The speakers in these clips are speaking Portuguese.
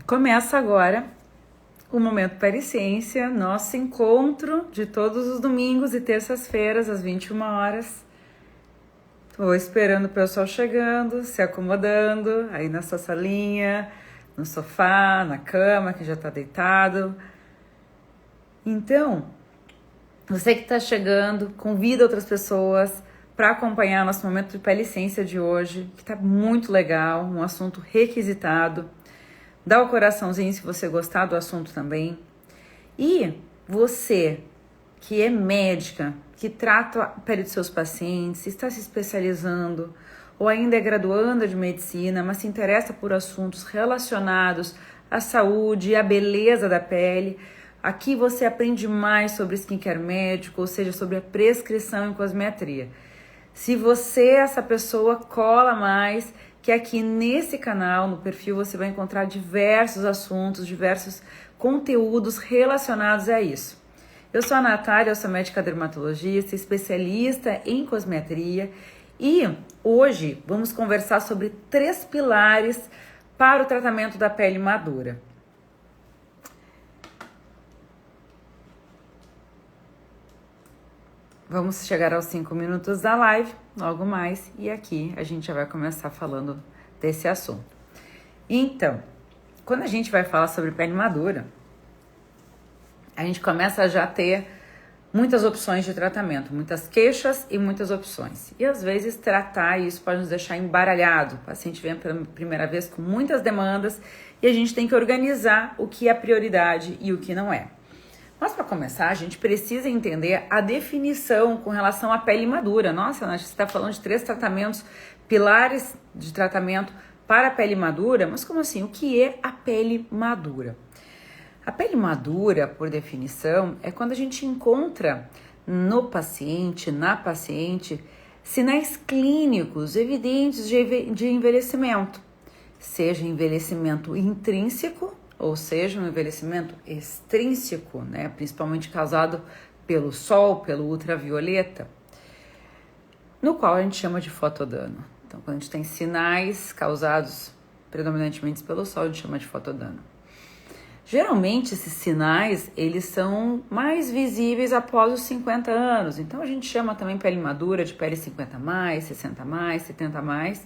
Começa agora o Momento Parisciência, nosso encontro de todos os domingos e terças-feiras, às 21 horas. Estou esperando o pessoal chegando, se acomodando, aí na sua salinha, no sofá, na cama, que já está deitado. Então, você que está chegando, convida outras pessoas para acompanhar nosso Momento de Parisciência de hoje, que está muito legal, um assunto requisitado. Dá o coraçãozinho se você gostar do assunto também. E você, que é médica, que trata a pele dos seus pacientes, está se especializando ou ainda é graduanda de medicina, mas se interessa por assuntos relacionados à saúde e à beleza da pele, aqui você aprende mais sobre skincare médico, ou seja, sobre a prescrição em cosmetria. Se você é essa pessoa, cola mais, que aqui nesse canal, no perfil, você vai encontrar diversos assuntos, diversos conteúdos relacionados a isso. Eu sou a Natália, eu sou médica dermatologista, especialista em cosmetria e hoje vamos conversar sobre 3 pilares para o tratamento da pele madura. Vamos chegar aos 5 minutos da live, logo mais, e aqui a gente já vai começar falando desse assunto. Então, quando a gente vai falar sobre pele madura, a gente começa a já ter muitas opções de tratamento, muitas queixas e muitas opções. E às vezes tratar isso pode nos deixar embaralhado. O paciente vem pela primeira vez com muitas demandas e a gente tem que organizar o que é prioridade e o que não é. Mas para começar, a gente precisa entender a definição com relação à pele madura. Nossa, Nath, você está falando de 3 tratamentos, pilares de tratamento para a pele madura, mas como assim? O que é a pele madura? A pele madura, por definição, é quando a gente encontra no paciente, na paciente, sinais clínicos evidentes de envelhecimento, seja envelhecimento intrínseco, ou seja, um envelhecimento extrínseco, né? Principalmente causado pelo sol, pelo ultravioleta, no qual a gente chama de fotodano. Então, quando a gente tem sinais causados predominantemente pelo sol, a gente chama de fotodano. Geralmente, esses sinais, eles são mais visíveis após os 50 anos. Então, a gente chama também pele madura de pele 50+, 60+, 70+.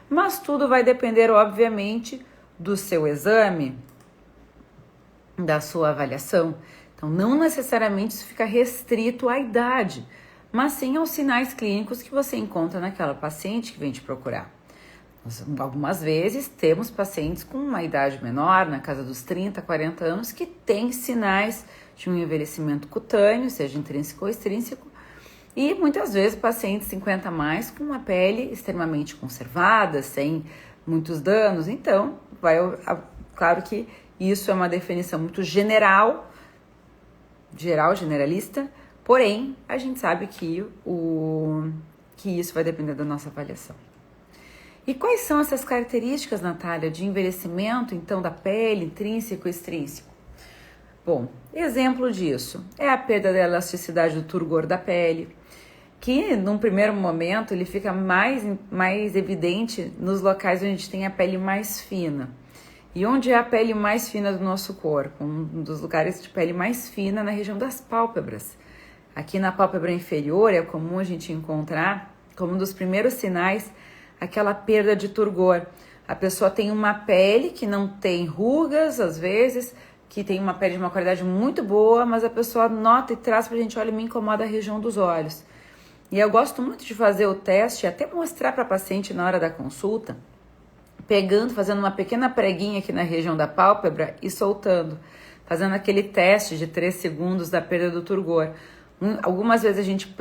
Mas tudo vai depender, obviamente, do seu exame, da sua avaliação. Então, não necessariamente isso fica restrito à idade, mas sim aos sinais clínicos que você encontra naquela paciente que vem te procurar. Algumas vezes temos pacientes com uma idade menor, na casa dos 30, 40 anos, que têm sinais de um envelhecimento cutâneo, seja intrínseco ou extrínseco, e muitas vezes pacientes 50+, com uma pele extremamente conservada, sem muitos danos. Então, claro que isso é uma definição muito generalista, porém, a gente sabe que isso vai depender da nossa avaliação. E quais são essas características, Natália, de envelhecimento, então, da pele, intrínseco e extrínseco? Bom, exemplo disso é a perda da elasticidade do turgor da pele, que num primeiro momento ele fica mais evidente nos locais onde a gente tem a pele mais fina. E onde é a pele mais fina do nosso corpo? Um dos lugares de pele mais fina na região das pálpebras. Aqui na pálpebra inferior é comum a gente encontrar, como um dos primeiros sinais, aquela perda de turgor. A pessoa tem uma pele que não tem rugas, às vezes, que tem uma pele de uma qualidade muito boa, mas a pessoa nota e traz pra gente, olha, me incomoda a região dos olhos. E eu gosto muito de fazer o teste, até mostrar para a paciente na hora da consulta, fazendo uma pequena preguinha aqui na região da pálpebra e soltando, fazendo aquele teste de 3 segundos da perda do turgor. Algumas vezes a gente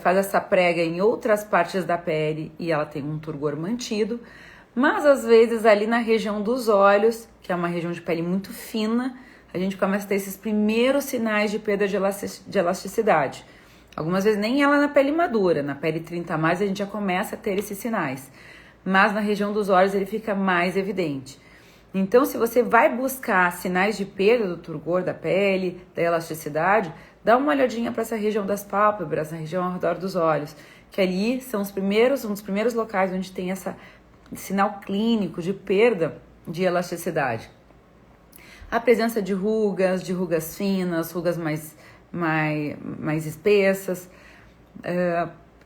faz essa prega em outras partes da pele e ela tem um turgor mantido, mas às vezes ali na região dos olhos, que é uma região de pele muito fina, a gente começa a ter esses primeiros sinais de perda de elasticidade. Algumas vezes nem ela na pele madura, na pele 30+, a gente já começa a ter esses sinais. Mas na região dos olhos ele fica mais evidente. Então, se você vai buscar sinais de perda do turgor da pele, da elasticidade, dá uma olhadinha para essa região das pálpebras, na região ao redor dos olhos, que ali são um dos primeiros locais onde tem esse sinal clínico de perda de elasticidade. a presença de rugas finas, rugas mais espessas,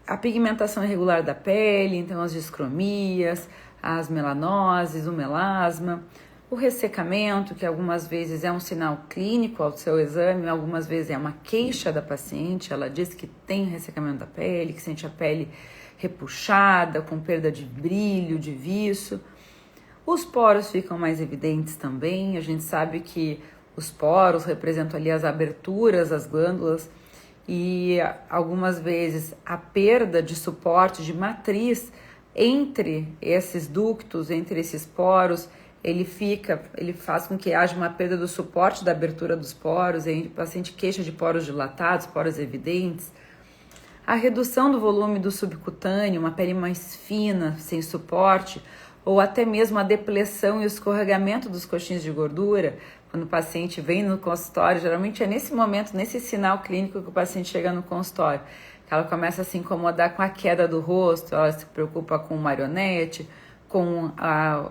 a pigmentação irregular da pele, então as discromias, as melanoses, o melasma, o ressecamento, que algumas vezes é um sinal clínico ao seu exame, algumas vezes é uma queixa da paciente, ela diz que tem ressecamento da pele, que sente a pele repuxada, com perda de brilho, de viço. Os poros ficam mais evidentes também, a gente sabe que os poros representam ali as aberturas das glândulas e algumas vezes a perda de suporte de matriz entre esses ductos, entre esses poros, ele faz com que haja uma perda do suporte da abertura dos poros, e o paciente queixa de poros dilatados, poros evidentes. A redução do volume do subcutâneo, uma pele mais fina, sem suporte, ou até mesmo a depressão e o escorregamento dos coxins de gordura. Quando o paciente vem no consultório, geralmente é nesse momento, nesse sinal clínico que o paciente chega no consultório, que ela começa a se incomodar com a queda do rosto, ela se preocupa com o marionete, com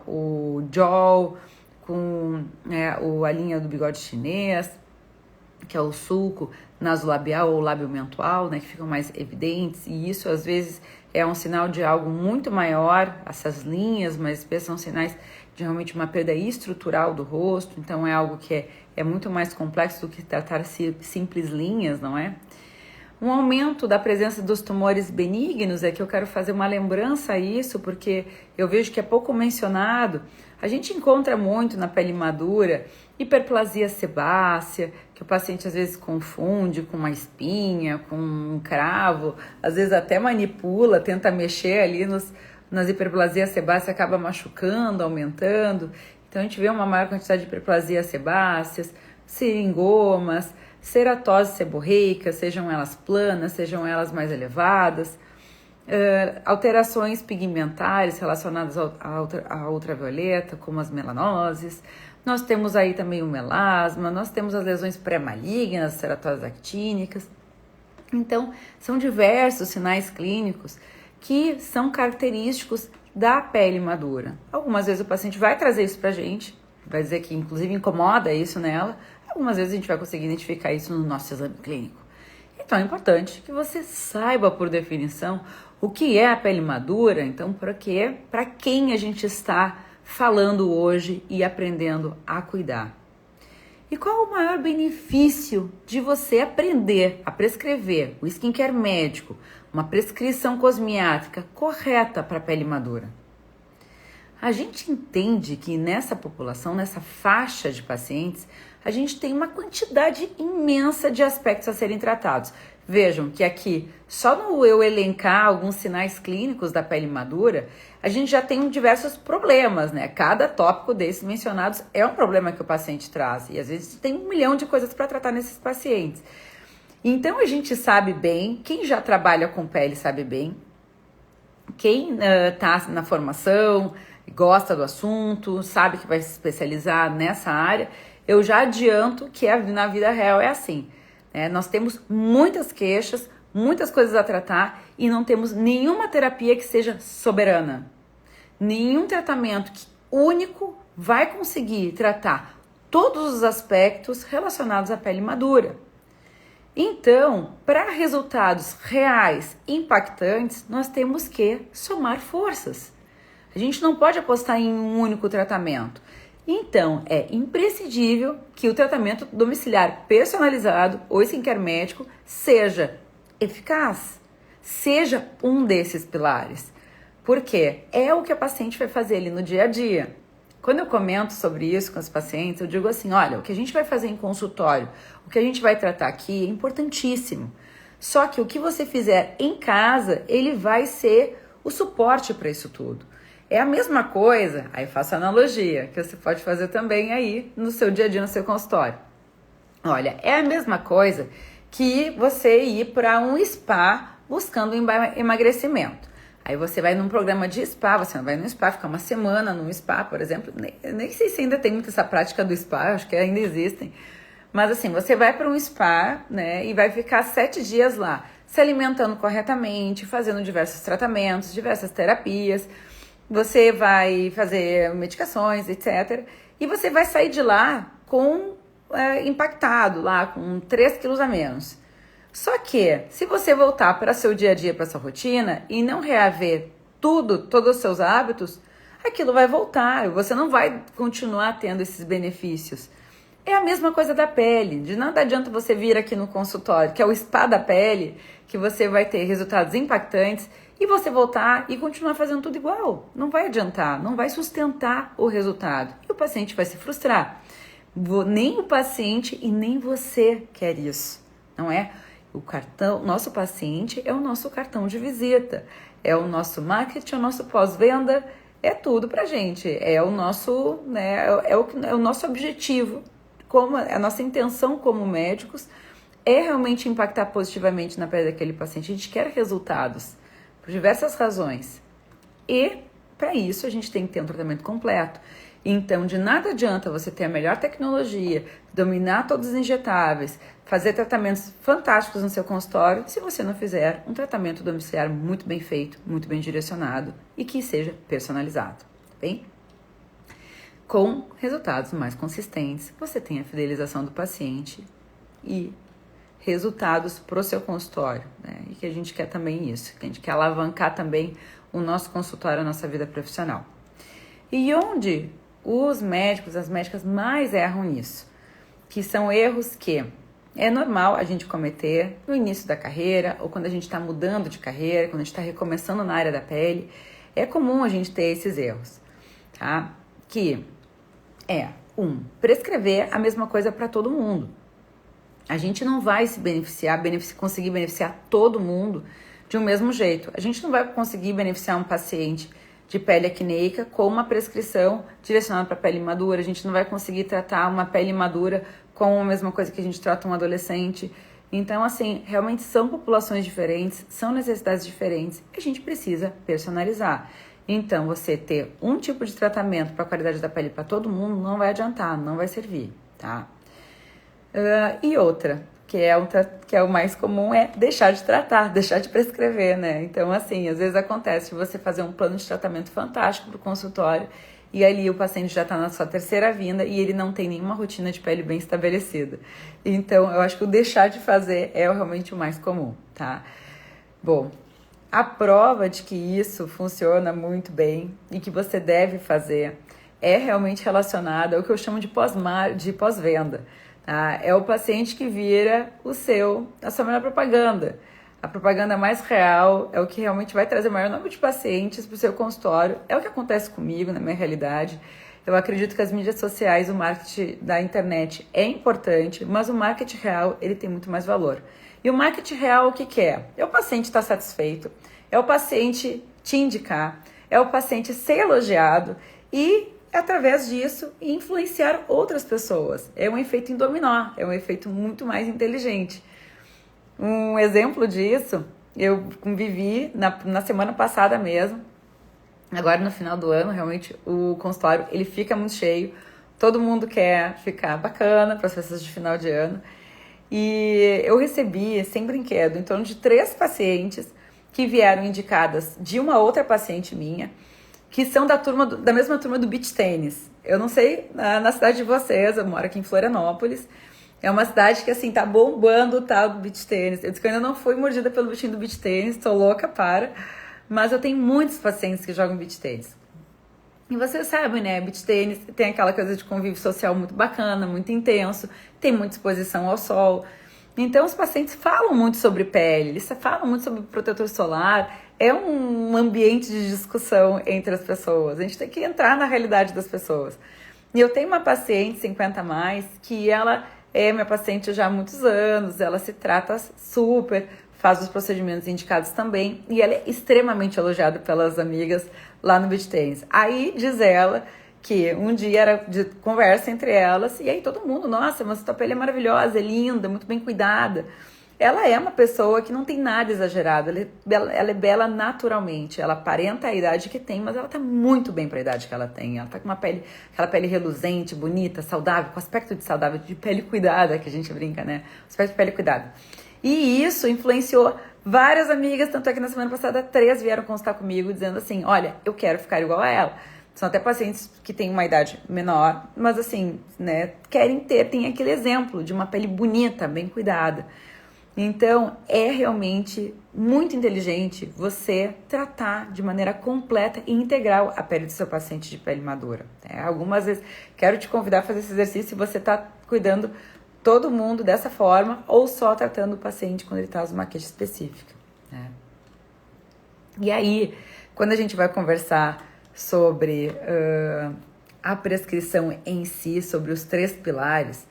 o jaw, com a linha do bigode chinês, que é o sulco nasolabial ou lábio mental, né, que ficam mais evidentes, e isso às vezes é um sinal de algo muito maior. Essas linhas mais espessas são sinais de realmente uma perda estrutural do rosto, então é algo que é muito mais complexo do que tratar simples linhas, não é? Um aumento da presença dos tumores benignos, é que eu quero fazer uma lembrança a isso, porque eu vejo que é pouco mencionado. A gente encontra muito na pele madura hiperplasia sebácea, que o paciente às vezes confunde com uma espinha, com um cravo, às vezes até manipula, tenta mexer ali nas hiperplasias sebáceas, acaba machucando, aumentando. Então a gente vê uma maior quantidade de hiperplasias sebáceas, seringomas, ceratose seborreica, sejam elas planas, sejam elas mais elevadas, alterações pigmentares relacionadas à ultravioleta, como as melanoses. Nós temos aí também o melasma, nós temos as lesões pré-malignas, ceratoses actínicas. Então, são diversos sinais clínicos que são característicos da pele madura. Algumas vezes o paciente vai trazer isso pra gente, vai dizer que inclusive incomoda isso nela. Algumas vezes a gente vai conseguir identificar isso no nosso exame clínico. Então é importante que você saiba por definição o que é a pele madura, então para quem a gente está falando hoje e aprendendo a cuidar. E qual o maior benefício de você aprender a prescrever o skincare médico, uma prescrição cosmiátrica correta para a pele madura? A gente entende que nessa população, nessa faixa de pacientes, a gente tem uma quantidade imensa de aspectos a serem tratados. Vejam que aqui, só no eu elencar alguns sinais clínicos da pele madura, a gente já tem diversos problemas, né? Cada tópico desses mencionados é um problema que o paciente traz. E às vezes tem 1 milhão de coisas para tratar nesses pacientes. Então a gente sabe bem, quem já trabalha com pele sabe bem, quem está na formação, gosta do assunto, sabe que vai se especializar nessa área, eu já adianto que na vida real é assim. Nós temos muitas queixas, muitas coisas a tratar e não temos nenhuma terapia que seja soberana. Nenhum tratamento único vai conseguir tratar todos os aspectos relacionados à pele madura. Então, para resultados reais, impactantes, nós temos que somar forças. A gente não pode apostar em um único tratamento. Então, é imprescindível que o tratamento domiciliar personalizado ou skincare médico seja eficaz, seja um desses pilares. Porque é o que a paciente vai fazer ali no dia a dia. Quando eu comento sobre isso com os pacientes, eu digo assim, olha, o que a gente vai fazer em consultório, o que a gente vai tratar aqui é importantíssimo. Só que o que você fizer em casa, ele vai ser o suporte para isso tudo. É a mesma coisa, aí faço analogia, que você pode fazer também aí no seu dia a dia, no seu consultório. Olha, é a mesma coisa que você ir para um spa buscando emagrecimento. Aí você vai num programa de spa, você não vai num spa, ficar uma semana num spa, por exemplo. Nem sei se ainda tem muito essa prática do spa, acho que ainda existem. Mas assim, você vai para um spa, né, e vai ficar 7 dias lá, se alimentando corretamente, fazendo diversos tratamentos, diversas terapias. Você vai fazer medicações, etc. E você vai sair de lá impactado lá, com 3 quilos a menos. Só que, se você voltar para seu dia a dia, para sua rotina, e não reaver todos os seus hábitos, aquilo vai voltar, você não vai continuar tendo esses benefícios. É a mesma coisa da pele, de nada adianta você vir aqui no consultório, que é o spa da pele, que você vai ter resultados impactantes, e você voltar e continuar fazendo tudo igual. Não vai adiantar, não vai sustentar o resultado. E o paciente vai se frustrar. Nem o paciente e nem você quer isso, não é? Nosso paciente é o nosso cartão de visita, é o nosso marketing, é o nosso pós-venda, é tudo pra gente, é o nosso, né, é o nosso objetivo, como a nossa intenção como médicos é realmente impactar positivamente na pele daquele paciente. A gente quer resultados por diversas razões e para isso a gente tem que ter um tratamento completo. Então, de nada adianta você ter a melhor tecnologia, dominar todos os injetáveis, fazer tratamentos fantásticos no seu consultório, se você não fizer um tratamento domiciliar muito bem feito, muito bem direcionado e que seja personalizado, tá bem? Com resultados mais consistentes, você tem a fidelização do paciente e resultados para o seu consultório, né? E que a gente quer também isso, que a gente quer alavancar também o nosso consultório, a nossa vida profissional. E onde os médicos, as médicas mais erram nisso, que são erros que é normal a gente cometer no início da carreira ou quando a gente está mudando de carreira, quando a gente está recomeçando na área da pele, é comum a gente ter esses erros, tá? Que é, prescrever a mesma coisa para todo mundo. A gente não vai se conseguir beneficiar todo mundo de um mesmo jeito. A gente não vai conseguir beneficiar um paciente de pele acneica com uma prescrição direcionada para pele madura. A gente não vai conseguir tratar uma pele madura com a mesma coisa que a gente trata um adolescente. Então, assim, realmente são populações diferentes, são necessidades diferentes e a gente precisa personalizar. Então, você ter um tipo de tratamento para a qualidade da pele para todo mundo não vai adiantar, não vai servir, tá? E outra, que é o mais comum, é deixar de tratar, deixar de prescrever, né? Então, assim, às vezes acontece de você fazer um plano de tratamento fantástico para o consultório e ali o paciente já está na sua terceira vinda e ele não tem nenhuma rotina de pele bem estabelecida. Então, eu acho que o deixar de fazer é realmente o mais comum, tá? Bom, a prova de que isso funciona muito bem e que você deve fazer é realmente relacionada ao que eu chamo de pós-venda. Tá? É o paciente que vira a sua melhor propaganda. A propaganda mais real é o que realmente vai trazer o maior número de pacientes para o seu consultório. É o que acontece comigo, na minha realidade. Eu acredito que as mídias sociais, o marketing da internet é importante, mas o marketing real, ele tem muito mais valor. E o marketing real, o que é? É o paciente estar satisfeito, é o paciente te indicar, é o paciente ser elogiado e, através disso, influenciar outras pessoas. É um efeito em dominó, é um efeito muito mais inteligente. Um exemplo disso, eu vivi na semana passada mesmo. Agora, no final do ano, realmente, o consultório, ele fica muito cheio. Todo mundo quer ficar bacana para as festas de final de ano. E eu recebi, sem brinquedo, em torno de 3 pacientes que vieram indicadas de uma outra paciente minha, que são da mesma turma do beach tênis. Eu não sei, na cidade de vocês, eu moro aqui em Florianópolis, é uma cidade que, assim, tá bombando o tal do beach tênis. Eu disse que eu ainda não fui mordida pelo bichinho do beach tênis, tô louca mas eu tenho muitos pacientes que jogam beach tênis. E vocês sabem, né, beach tênis tem aquela coisa de convívio social muito bacana, muito intenso, tem muita exposição ao sol. Então, os pacientes falam muito sobre pele, eles falam muito sobre protetor solar, é um ambiente de discussão entre as pessoas. A gente tem que entrar na realidade das pessoas. E eu tenho uma paciente, 50 a mais, que ela é minha paciente já há muitos anos, ela se trata super, faz os procedimentos indicados também, e ela é extremamente elogiada pelas amigas lá no beach tênis. Aí diz ela que um dia era de conversa entre elas, e aí todo mundo, nossa, mas tua pele é maravilhosa, é linda, muito bem cuidada. Ela é uma pessoa que não tem nada exagerado, ela é bela naturalmente, ela aparenta a idade que tem, mas ela tá muito bem para a idade que ela tem. Ela tá com aquela pele reluzente, bonita, saudável, com aspecto de saudável, de pele cuidada, que a gente brinca, né? Aspecto de pele cuidada. E isso influenciou várias amigas, tanto é que na semana passada 3 vieram consultar comigo dizendo assim, olha, eu quero ficar igual a ela. São até pacientes que têm uma idade menor, mas assim, né, querem tem aquele exemplo de uma pele bonita, bem cuidada. Então, é realmente muito inteligente você tratar de maneira completa e integral a pele do seu paciente de pele madura. Algumas vezes, quero te convidar a fazer esse exercício se você está cuidando todo mundo dessa forma ou só tratando o paciente quando ele traz uma queixa específica. Né? E aí, quando a gente vai conversar sobre a prescrição em si, sobre os 3 pilares,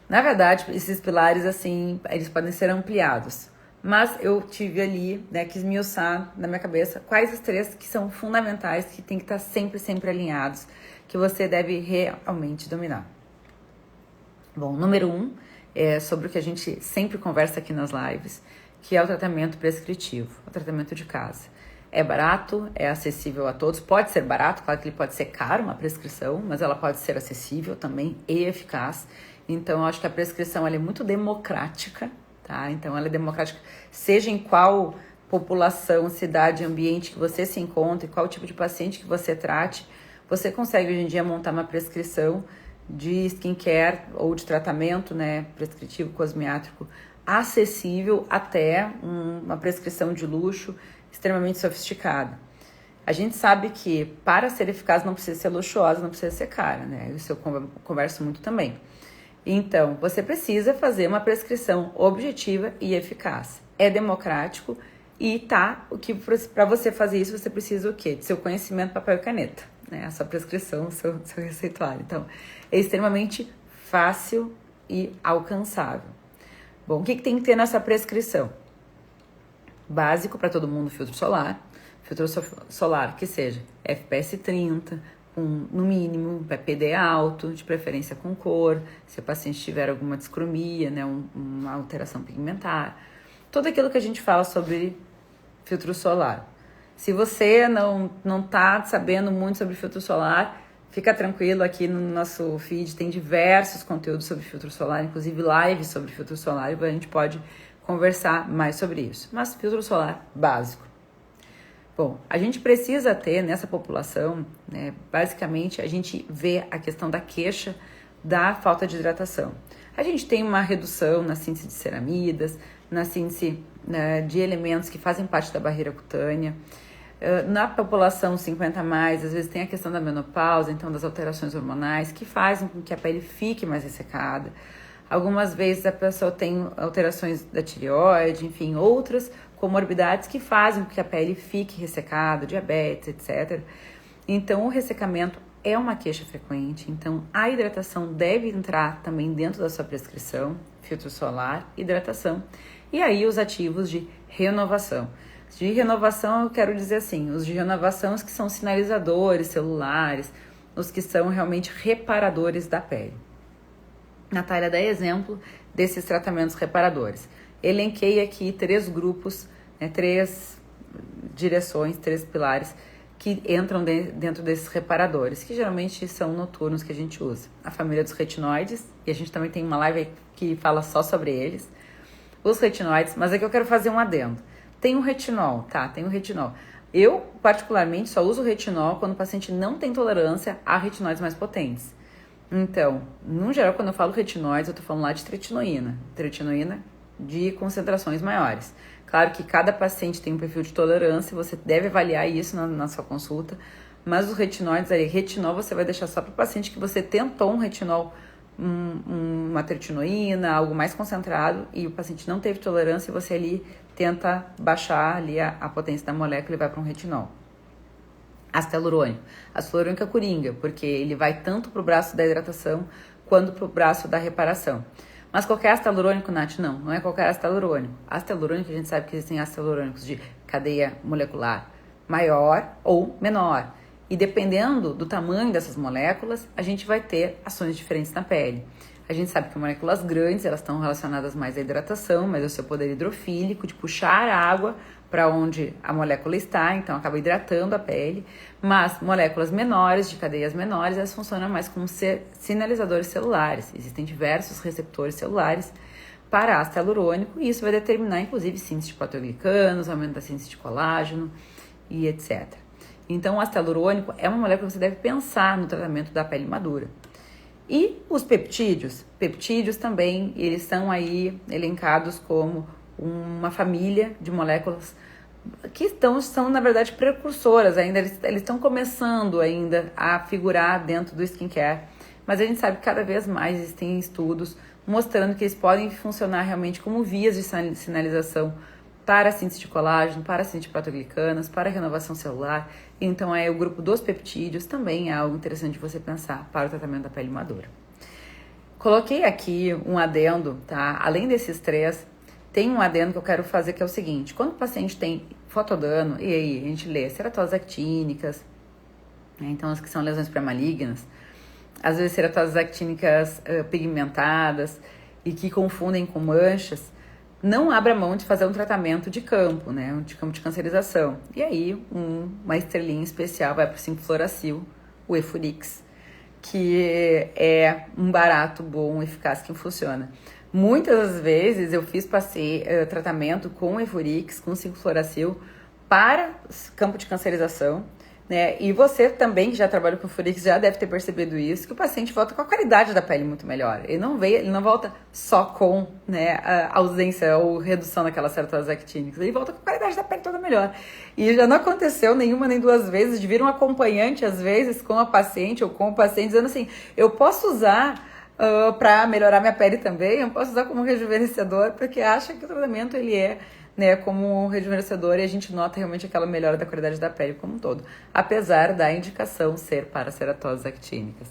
na verdade, esses pilares, assim, eles podem ser ampliados. Mas eu tive ali, né, que esmiuçar na minha cabeça quais os 3 que são fundamentais, que tem que estar sempre alinhados, que você deve realmente dominar. Bom, número 1 é sobre o que a gente sempre conversa aqui nas lives, que é o tratamento prescritivo, o tratamento de casa. É barato, é acessível a todos, pode ser barato, claro que ele pode ser caro, uma prescrição, mas ela pode ser acessível também e eficaz. Então, eu acho que a prescrição ela é muito democrática, tá? Então, ela é democrática, seja em qual população, cidade, ambiente que você se encontre, qual tipo de paciente que você trate, você consegue hoje em dia montar uma prescrição de skincare ou de tratamento, né, prescritivo cosmético, acessível até uma prescrição de luxo extremamente sofisticada. A gente sabe que para ser eficaz não precisa ser luxuosa, não precisa ser cara, né? Isso eu converso muito também. Então, você precisa fazer uma prescrição objetiva e eficaz. É democrático e para você fazer isso, você precisa o quê? De seu conhecimento, papel e caneta, né? A sua prescrição, seu receituário. Então, é extremamente fácil e alcançável. Bom, o que tem que ter nessa prescrição? Básico para todo mundo, filtro solar que seja FPS 30, no mínimo, PPD alto, de preferência com cor, se o paciente tiver alguma discromia, né, uma alteração pigmentar, tudo aquilo que a gente fala sobre filtro solar. Se você não tá sabendo muito sobre filtro solar, fica tranquilo, aqui no nosso feed tem diversos conteúdos sobre filtro solar, inclusive lives sobre filtro solar, e a gente pode conversar mais sobre isso. Mas filtro solar básico. Bom, a gente precisa ter nessa população, né, basicamente a gente vê a questão da queixa da falta de hidratação. A gente tem uma redução na síntese de ceramidas, na síntese, né, de elementos que fazem parte da barreira cutânea. Na população 50 a mais, às vezes tem a questão da menopausa, então das alterações hormonais, que fazem com que a pele fique mais ressecada. Algumas vezes a pessoa tem alterações da tireoide, enfim, outras comorbidades que fazem com que a pele fique ressecada, diabetes, etc. Então, o ressecamento é uma queixa frequente, então a hidratação deve entrar também dentro da sua prescrição, filtro solar, hidratação. E aí os ativos de renovação. De renovação eu quero dizer assim, os de renovação os que são sinalizadores celulares, os que são realmente reparadores da pele. Natália dá exemplo desses tratamentos reparadores. Elenquei aqui 3 grupos, né, 3 direções, 3 pilares que entram dentro desses reparadores, que geralmente são noturnos que a gente usa. A família dos retinoides, e a gente também tem uma live que fala só sobre eles. Os retinoides, mas aqui eu quero fazer um adendo. Tem o retinol, tá? Tem o retinol. Eu, particularmente, só uso retinol quando o paciente não tem tolerância a retinóides mais potentes. Então, no geral, quando eu falo retinóides, eu tô falando lá de tretinoína de concentrações maiores. Claro que cada paciente tem um perfil de tolerância, você deve avaliar isso na sua consulta, mas os retinóides, retinol você vai deixar só para o paciente que você tentou um retinol, uma tretinoína, algo mais concentrado, e o paciente não teve tolerância, e você ali tenta baixar ali a potência da molécula e vai para um retinol. Ácido hialurônico. Ácido hialurônico é coringa, porque ele vai tanto para o braço da hidratação quanto para o braço da reparação. Mas qualquer ácido hialurônico, Nath? Não é qualquer ácido hialurônico. Ácido hialurônico, a gente sabe que existem ácidos hialurônicos de cadeia molecular maior ou menor. E dependendo do tamanho dessas moléculas, a gente vai ter ações diferentes na pele. A gente sabe que moléculas grandes, elas estão relacionadas mais à hidratação, mas ao seu poder hidrofílico, de puxar a água para onde a molécula está, então acaba hidratando a pele. Mas moléculas menores, de cadeias menores, elas funcionam mais como sinalizadores celulares. Existem diversos receptores celulares para ácido hialurônico, e isso vai determinar, inclusive, síntese de proteoglicanos, aumento da síntese de colágeno e etc. Então, o ácido hialurônico é uma molécula que você deve pensar no tratamento da pele madura. E os peptídeos? Peptídeos também, eles são aí elencados como uma família de moléculas que são, na verdade, precursoras ainda. Eles estão começando ainda a figurar dentro do skincare. Mas a gente sabe que cada vez mais existem estudos mostrando que eles podem funcionar realmente como vias de sinalização para a síntese de colágeno, para a síntese de proteoglicanas, para a renovação celular. Então, o grupo dos peptídeos também é algo interessante de você pensar para o tratamento da pele madura. Coloquei aqui um adendo, tá? Além desses três, tem um adendo que eu quero fazer que é o seguinte. Quando o paciente tem fotodano, e aí a gente lê ceratoses actínicas, né? Então as que são lesões pré-malignas, às vezes ceratoses actínicas pigmentadas e que confundem com manchas, não abra mão de fazer um tratamento de campo, né? De campo de cancerização. E aí, uma estrelinha especial vai para o 5-fluoracil, o Efurix, que é um barato, bom, eficaz, que funciona. Muitas vezes eu fiz tratamento com Efurix, com 5-fluoracil, para campo de cancerização, né? E você também, que já trabalha com Efurix, já deve ter percebido isso, que o paciente volta com a qualidade da pele muito melhor. Ele não volta só com, né, a ausência ou redução daquelas ceratoses actínicas, ele volta com a qualidade da pele toda melhor. E já não aconteceu nenhuma nem duas vezes de vir um acompanhante, às vezes, com a paciente ou com o paciente, dizendo assim, eu posso usar para melhorar minha pele também, eu posso usar como rejuvenescedor, porque acha que o tratamento ele é, né, como um rejuvenescedor, e a gente nota realmente aquela melhora da qualidade da pele como um todo, apesar da indicação ser para ceratoses actínicas.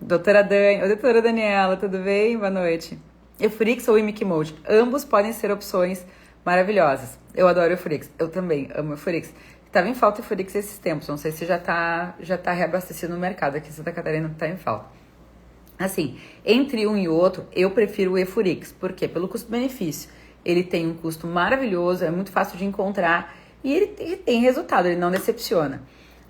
Doutora Daniela, tudo bem? Boa noite. Efurix ou Imiquimode? Ambos podem ser opções maravilhosas. Eu adoro Efurix, eu também amo Efurix. Estava em falta Efurix esses tempos, não sei se já tá reabastecido no mercado, aqui em Santa Catarina está em falta. Assim, entre um e outro, eu prefiro o Efurix. Por quê? Pelo custo-benefício. Ele tem um custo maravilhoso, é muito fácil de encontrar e ele tem resultado, ele não decepciona.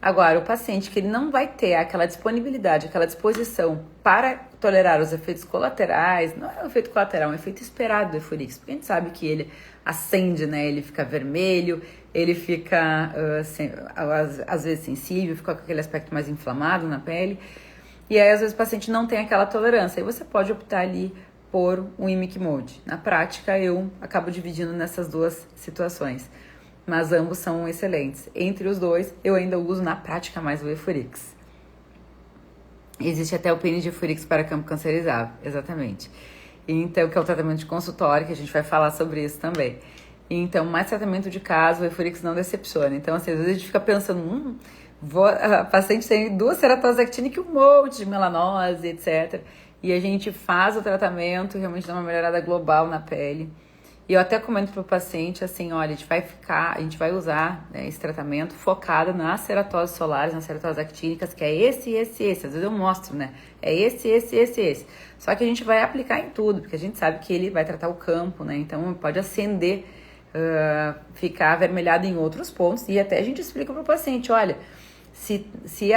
Agora, o paciente que ele não vai ter aquela disponibilidade, aquela disposição para tolerar os efeitos colaterais, não é um efeito colateral, é um efeito esperado do Efurix, porque a gente sabe que ele acende, né? Ele fica vermelho, ele fica, às vezes, sensível, fica com aquele aspecto mais inflamado na pele. E aí, às vezes, o paciente não tem aquela tolerância. Aí você pode optar ali por um Imiquimode. Na prática, eu acabo dividindo nessas duas situações. Mas ambos são excelentes. Entre os dois, eu ainda uso na prática mais o Efurix. Existe até o pene de Efurix para campo cancerizável, exatamente. Então, que é o tratamento de consultório, que a gente vai falar sobre isso também. Então, mais tratamento de caso, o Efurix não decepciona. Então, assim, às vezes a gente fica pensando, a paciente tem 2 ceratoses actínicas e um monte de melanose, etc. E a gente faz o tratamento, realmente dá uma melhorada global na pele. E eu até comento para o paciente assim, olha, a gente vai usar, né, esse tratamento focado nas ceratoses solares, nas ceratoses actínicas, que é esse. Às vezes eu mostro, né? É esse. Só que a gente vai aplicar em tudo, porque a gente sabe que ele vai tratar o campo, né? Então pode acender, ficar avermelhado em outros pontos. E até a gente explica para o paciente, olha, se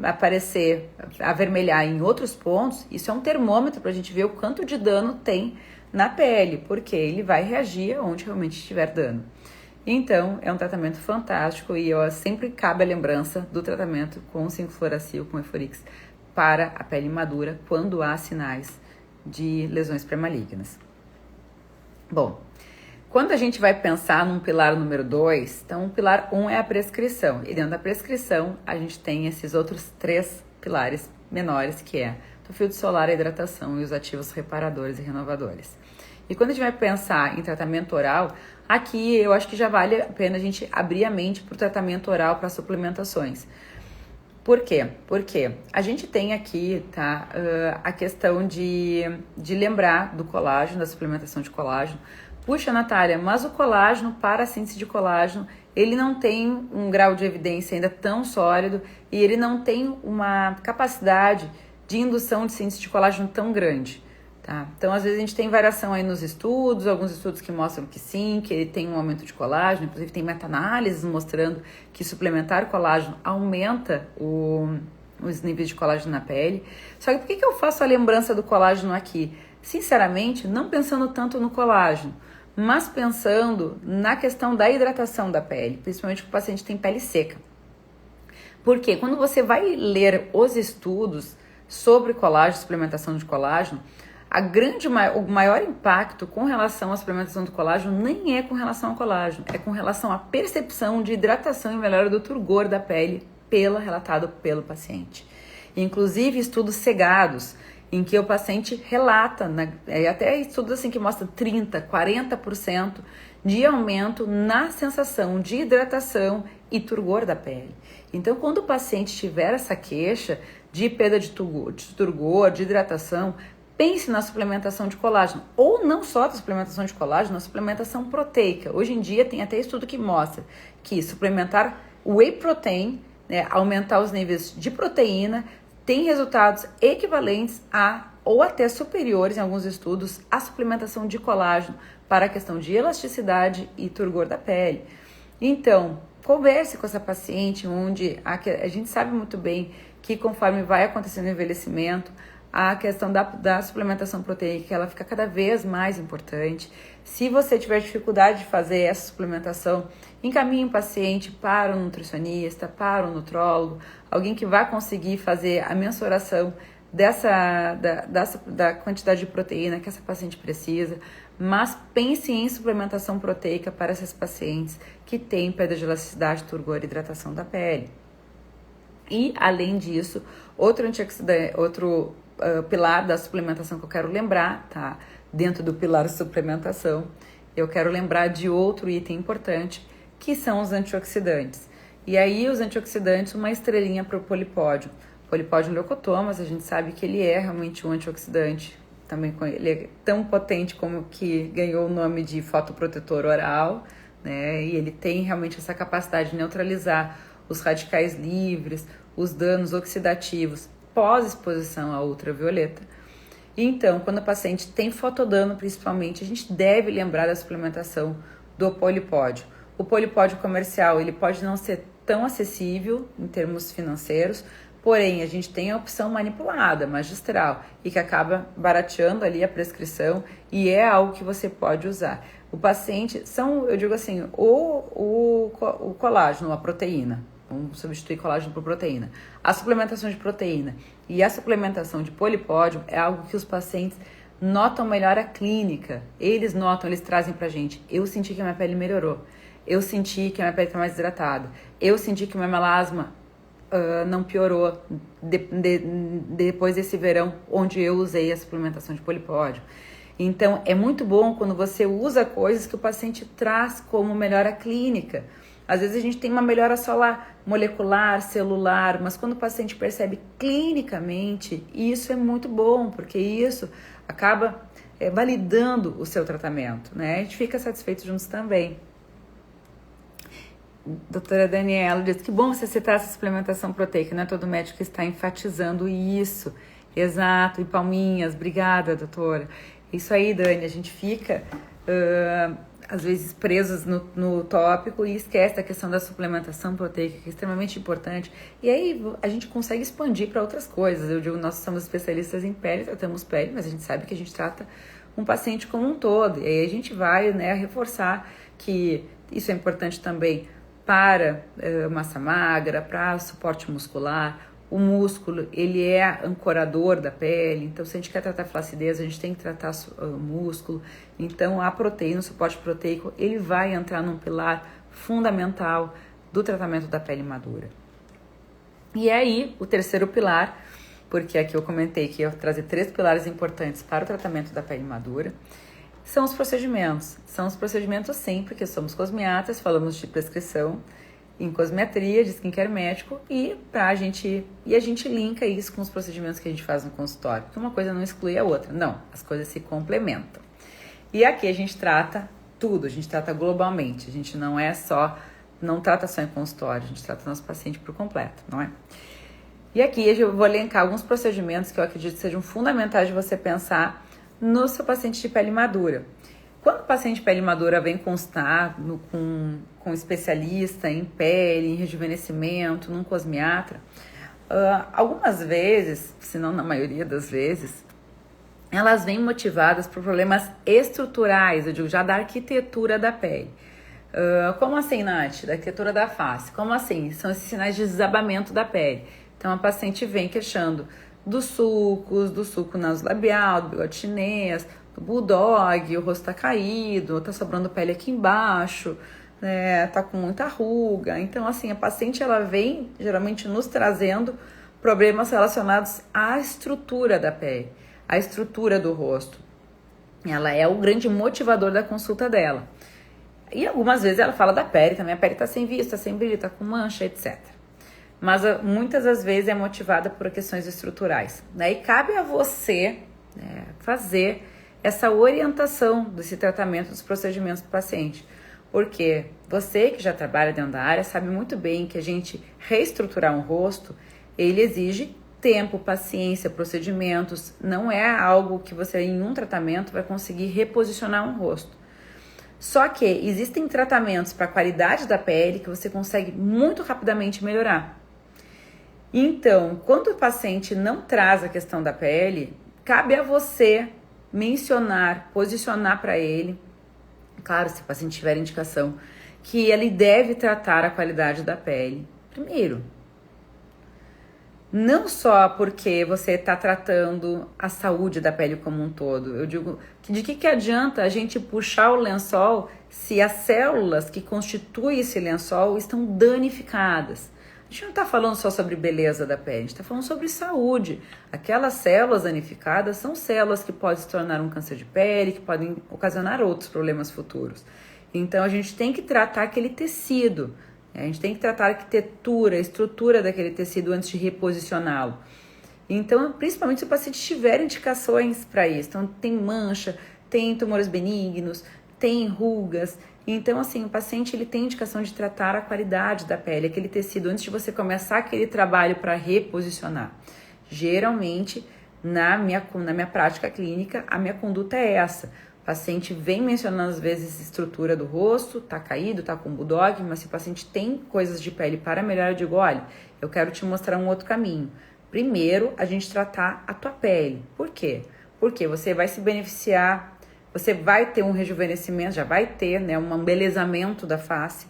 aparecer, avermelhar em outros pontos, isso é um termômetro para a gente ver o quanto de dano tem na pele, porque ele vai reagir onde realmente estiver dano. Então, é um tratamento fantástico e sempre cabe a lembrança do tratamento com 5-fluoracil, com Efurix, para a pele madura, quando há sinais de lesões pré-malignas. Bom, quando a gente vai pensar num pilar número 2, então o pilar 1 é a prescrição. E dentro da prescrição, a gente tem esses outros 3 pilares menores, que é o filtro solar, a hidratação e os ativos reparadores e renovadores. E quando a gente vai pensar em tratamento oral, aqui eu acho que já vale a pena a gente abrir a mente para o tratamento oral, para suplementações. Por quê? Porque a gente tem aqui, tá, a questão de lembrar do colágeno, da suplementação de colágeno. Puxa, Natália, mas o colágeno, para a síntese de colágeno, ele não tem um grau de evidência ainda tão sólido e ele não tem uma capacidade de indução de síntese de colágeno tão grande. Tá? Então, às vezes a gente tem variação aí nos estudos, alguns estudos que mostram que sim, que ele tem um aumento de colágeno, inclusive tem meta-análises mostrando que suplementar colágeno aumenta os níveis de colágeno na pele. Só que por que eu faço a lembrança do colágeno aqui? Sinceramente, não pensando tanto no colágeno, mas pensando na questão da hidratação da pele, principalmente porque o paciente tem pele seca. Porque quando você vai ler os estudos sobre colágeno, suplementação de colágeno, o maior impacto com relação à suplementação do colágeno nem é com relação ao colágeno, é com relação à percepção de hidratação e melhora do turgor da pele relatado pelo paciente. Inclusive estudos cegados, em que o paciente relata, até estudos assim que mostram 30%, 40% de aumento na sensação de hidratação e turgor da pele. Então, quando o paciente tiver essa queixa de perda de turgor, de hidratação, pense na suplementação de colágeno, ou não só na suplementação de colágeno, na suplementação proteica. Hoje em dia tem até estudo que mostra que suplementar whey protein, aumentar os níveis de proteína, tem resultados equivalentes ou até superiores em alguns estudos à suplementação de colágeno para a questão de elasticidade e turgor da pele. Então, converse com essa paciente, onde a gente sabe muito bem que conforme vai acontecendo o envelhecimento, a questão da suplementação proteica, ela fica cada vez mais importante. Se você tiver dificuldade de fazer essa suplementação, encaminhe o paciente para um nutricionista, para um nutrólogo, alguém que vai conseguir fazer a mensuração da quantidade de proteína que essa paciente precisa, mas pense em suplementação proteica para esses pacientes que têm perda de elasticidade, turgor e hidratação da pele. E, além disso, outro pilar da suplementação que eu quero lembrar, tá? Dentro do pilar suplementação, eu quero lembrar de outro item importante, que são os antioxidantes. E aí, os antioxidantes, uma estrelinha para o polipódio. Polipódio leucotomas, a gente sabe que ele é realmente um antioxidante. Também ele é tão potente como que ganhou o nome de fotoprotetor oral, né? E ele tem realmente essa capacidade de neutralizar os radicais livres, os danos oxidativos pós-exposição à ultravioleta. Então, quando o paciente tem fotodano, principalmente, a gente deve lembrar da suplementação do polipódio. O polipódio comercial, ele pode não ser tão acessível em termos financeiros, porém, a gente tem a opção manipulada, magistral, e que acaba barateando ali a prescrição e é algo que você pode usar. O paciente, eu digo assim, o colágeno, a proteína, vamos substituir colágeno por proteína. A suplementação de proteína e a suplementação de polipódio é algo que os pacientes notam melhora clínica. Eles trazem pra gente. Eu senti que a minha pele melhorou. Eu senti que a minha pele está mais hidratada. Eu senti que o meu melasma não piorou depois desse verão, onde eu usei a suplementação de polipódio. Então, é muito bom quando você usa coisas que o paciente traz como melhora clínica. Às vezes a gente tem uma melhora só lá molecular, celular, mas quando o paciente percebe clinicamente, isso é muito bom, porque isso acaba validando o seu tratamento, né? A gente fica satisfeito juntos também. Doutora Daniela diz que bom você citar essa suplementação proteica, não é todo médico que está enfatizando isso. Exato, e palminhas, obrigada, doutora. Isso aí, Dani, a gente fica às vezes presos no tópico e esquece da questão da suplementação proteica, que é extremamente importante. E aí a gente consegue expandir para outras coisas. Eu digo, nós somos especialistas em pele, tratamos pele, mas a gente sabe que a gente trata um paciente como um todo. E aí a gente vai, reforçar que isso é importante também para massa magra, para suporte muscular. O músculo, ele é ancorador da pele, então se a gente quer tratar flacidez, a gente tem que tratar o músculo. Então a proteína, o suporte proteico, ele vai entrar num pilar fundamental do tratamento da pele madura. E aí, o terceiro pilar, porque aqui eu comentei que eu ia trazer 3 pilares importantes para o tratamento da pele madura, são os procedimentos. São os procedimentos sim, porque somos cosmiatras, falamos de prescrição em cosmetria, de skincare médico e a gente linka isso com os procedimentos que a gente faz no consultório, porque uma coisa não exclui a outra, não, as coisas se complementam. E aqui a gente trata tudo, a gente trata globalmente, a gente não trata só em consultório, a gente trata nosso paciente por completo, não é? E aqui eu vou elencar alguns procedimentos que eu acredito que sejam fundamentais de você pensar no seu paciente de pele madura. Quando o paciente de pele madura vem consultar com um especialista em pele, em rejuvenescimento, num cosmiatra, algumas vezes, se não na maioria das vezes, elas vêm motivadas por problemas estruturais, eu digo já da arquitetura da pele. Como assim, Nath? Da arquitetura da face. Como assim? São esses sinais de desabamento da pele. Então, a paciente vem queixando dos sulcos, do sulco nasolabial, do bigode chinês, do bulldog, o rosto tá caído, tá sobrando pele aqui embaixo, né, tá com muita ruga. Então, assim, a paciente, ela vem, geralmente, nos trazendo problemas relacionados à estrutura da pele, à estrutura do rosto. Ela é o grande motivador da consulta dela. E algumas vezes ela fala da pele também, a pele tá sem vista, sem brilho, tá com mancha, etc. Mas muitas das vezes é motivada por questões estruturais, né? E cabe a você, né, fazer essa orientação desse tratamento, dos procedimentos do paciente. Porque você que já trabalha dentro da área sabe muito bem que a gente reestruturar um rosto, ele exige tempo, paciência, procedimentos. Não é algo que você em um tratamento vai conseguir reposicionar um rosto. Só que existem tratamentos para a qualidade da pele que você consegue muito rapidamente melhorar. Então, quando o paciente não traz a questão da pele, cabe a você mencionar, posicionar para ele, claro, se o paciente tiver indicação, que ele deve tratar a qualidade da pele primeiro. Não só porque você está tratando a saúde da pele como um todo. Eu digo, de que adianta a gente puxar o lençol se as células que constituem esse lençol estão danificadas? A gente não está falando só sobre beleza da pele, a gente está falando sobre saúde. Aquelas células danificadas são células que podem se tornar um câncer de pele, que podem ocasionar outros problemas futuros. Então a gente tem que tratar aquele tecido. A gente tem que tratar a arquitetura, a estrutura daquele tecido antes de reposicioná-lo. Então, principalmente se o paciente tiver indicações para isso. Então, tem mancha, tem tumores benignos, tem rugas. Então, assim, o paciente ele tem indicação de tratar a qualidade da pele, aquele tecido, antes de você começar aquele trabalho para reposicionar. Geralmente, na minha prática clínica, a minha conduta é essa. O paciente vem mencionando às vezes estrutura do rosto, tá caído, tá com bulldog, mas se o paciente tem coisas de pele para melhorar, eu digo, olha, eu quero te mostrar um outro caminho. Primeiro, a gente tratar a tua pele. Por quê? Porque você vai se beneficiar, você vai ter um rejuvenescimento, já vai ter, né, um embelezamento da face,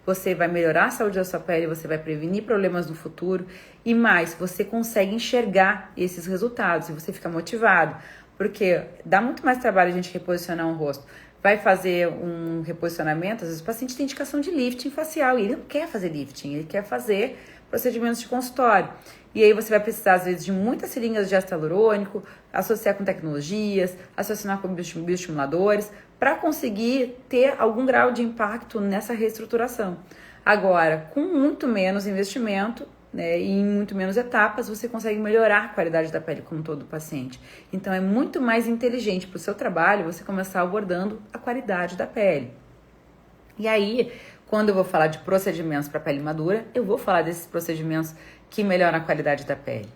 você vai melhorar a saúde da sua pele, você vai prevenir problemas no futuro e mais, você consegue enxergar esses resultados e você fica motivado. Porque dá muito mais trabalho a gente reposicionar um rosto. Vai fazer um reposicionamento, às vezes o paciente tem indicação de lifting facial e ele não quer fazer lifting, ele quer fazer procedimentos de consultório. E aí você vai precisar, às vezes, de muitas seringas de ácido hialurônico, associar com tecnologias, associar com bioestimuladores, para conseguir ter algum grau de impacto nessa reestruturação. Agora, com muito menos investimento, né, e em muito menos etapas, você consegue melhorar a qualidade da pele como todo paciente. Então, é muito mais inteligente para o seu trabalho você começar abordando a qualidade da pele. E aí, quando eu vou falar de procedimentos para pele madura, eu vou falar desses procedimentos que melhoram a qualidade da pele.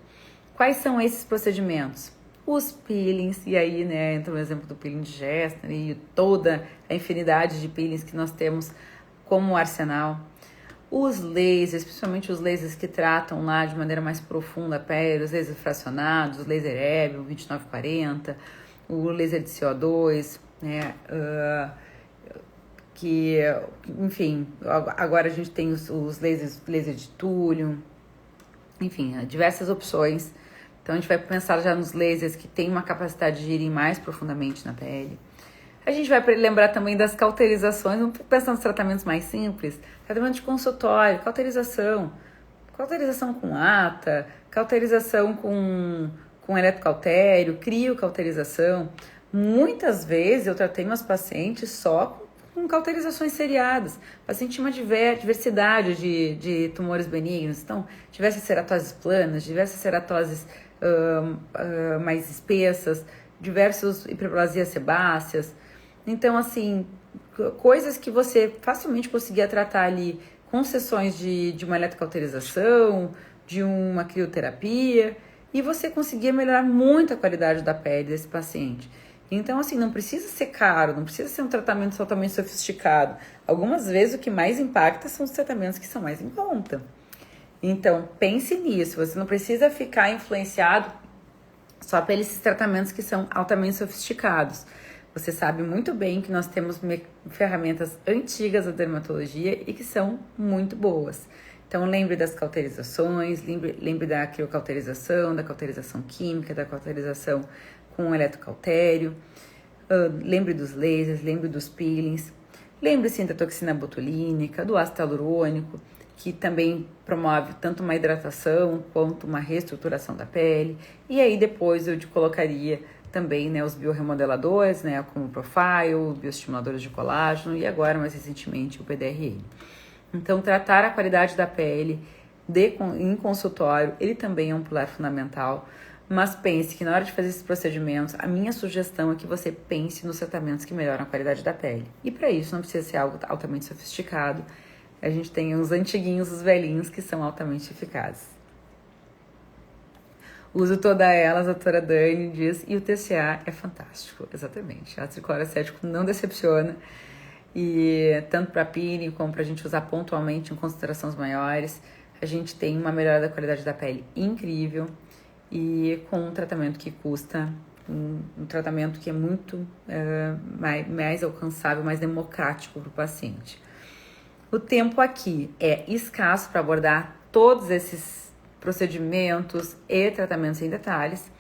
Quais são esses procedimentos? Os peelings, e aí, né, entra o exemplo do peeling de Gersner e toda a infinidade de peelings que nós temos como arsenal. Os lasers, principalmente os lasers que tratam lá de maneira mais profunda a pele, os lasers fracionados, o laser Erbium 2940, o laser de CO2, né, que, enfim, agora a gente tem os lasers, laser de túlio, enfim, diversas opções. Então a gente vai pensar já nos lasers que têm uma capacidade de irem mais profundamente na pele. A gente vai lembrar também das cauterizações, vamos pensar nos tratamentos mais simples, tratamento de consultório, cauterização com ata, cauterização com eletrocautério, criocauterização. Muitas vezes eu tratei meus pacientes só com cauterizações seriadas. O paciente tinha uma diversidade de tumores benignos, então diversas ceratoses planas, diversas ceratoses mais espessas, diversas hiperplasias sebáceas. Então, assim, coisas que você facilmente conseguia tratar ali com sessões de uma eletrocauterização, de uma crioterapia, e você conseguia melhorar muito a qualidade da pele desse paciente. Então, assim, não precisa ser caro, não precisa ser um tratamento totalmente sofisticado. Algumas vezes o que mais impacta são os tratamentos que são mais em conta. Então, pense nisso, você não precisa ficar influenciado só pelos tratamentos que são altamente sofisticados. Você sabe muito bem que nós temos ferramentas antigas da dermatologia e que são muito boas. Então, lembre das cauterizações, lembre da criocauterização, da cauterização química, da cauterização com eletrocautério, lembre dos lasers, lembre dos peelings, lembre sim da toxina botulínica, do ácido hialurônico, que também promove tanto uma hidratação quanto uma reestruturação da pele. E aí depois eu te colocaria também, né, os bioremodeladores, né, como o Profile, bioestimuladores de colágeno e agora, mais recentemente, o PDRN. Então, tratar a qualidade da pele em consultório, ele também é um pilar fundamental, mas pense que na hora de fazer esses procedimentos, a minha sugestão é que você pense nos tratamentos que melhoram a qualidade da pele. E para isso não precisa ser algo altamente sofisticado, a gente tem os antiguinhos, os velhinhos, que são altamente eficazes. Uso toda elas, a doutora Dani diz, e o TCA é fantástico, exatamente. Ácido cloracético não decepciona, e tanto para peeling como para a gente usar pontualmente em concentrações maiores, a gente tem uma melhora da qualidade da pele incrível e com um tratamento que custa, um tratamento que é muito mais alcançável, mais democrático para o paciente. O tempo aqui é escasso para abordar todos esses procedimentos e tratamentos em detalhes,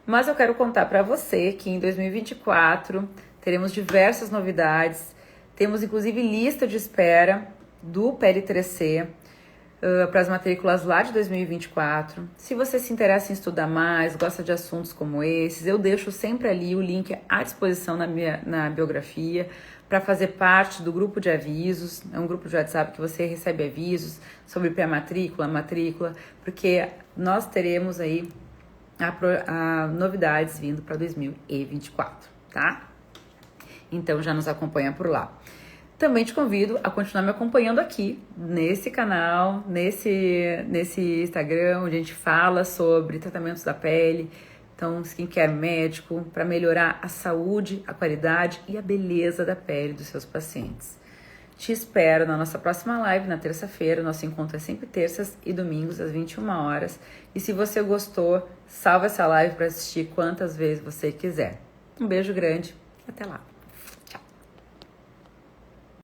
mas eu quero contar para você que em 2024 teremos diversas novidades, temos inclusive lista de espera do PL3C para as matrículas lá de 2024. Se você se interessa em estudar mais, gosta de assuntos como esses, eu deixo sempre ali o link à disposição na biografia para fazer parte do grupo de avisos. É um grupo de WhatsApp que você recebe avisos sobre pré-matrícula, matrícula, porque nós teremos aí novidades vindo para 2024, tá? Então já nos acompanha por lá. Também te convido a continuar me acompanhando aqui, nesse canal, nesse Instagram, onde a gente fala sobre tratamentos da pele, então skincare médico, para melhorar a saúde, a qualidade e a beleza da pele dos seus pacientes. Te espero na nossa próxima live, na terça-feira. Nosso encontro é sempre terças e domingos, às 21 horas. E se você gostou, salva essa live para assistir quantas vezes você quiser. Um beijo grande e até lá!